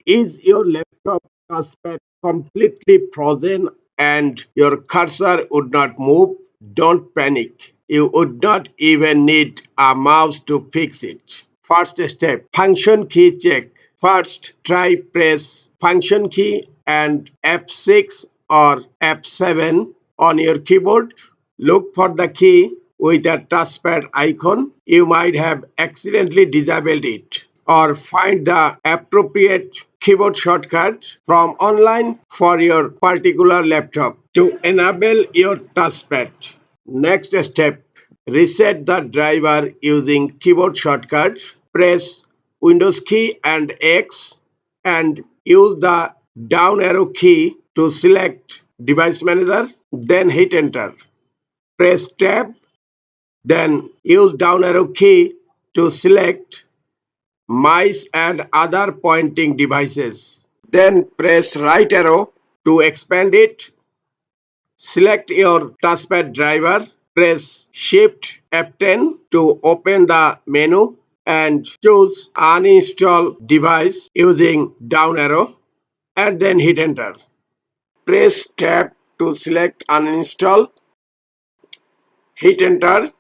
Is your laptop touchpad completely frozen and your cursor would not move? Don't panic. You would not even need a mouse to fix it. First step, function key check. First, try press function key and F6 or F7 on your keyboard. Look for the key with a touchpad icon. You might have accidentally disabled it. Or find the appropriate keyboard shortcut from online for your particular laptop to enable your touchpad. Next step, reset the driver using keyboard shortcut. Press Windows key and X and use the down arrow key to select device manager, then hit enter. Press tab, then use down arrow key to select mice and other pointing devices. Then press right arrow to expand it. Select your touchpad driver. Press Shift F10 to open the menu and choose uninstall device using down arrow and then hit enter. Press tab to select uninstall. Hit enter.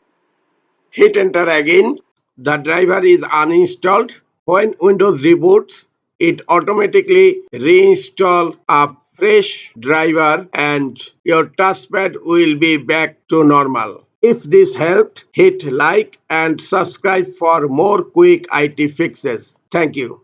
Hit enter again. The driver is uninstalled. When Windows reboots, it automatically reinstalls a fresh driver and your touchpad will be back to normal. If this helped, hit like and subscribe for more quick IT fixes. Thank you.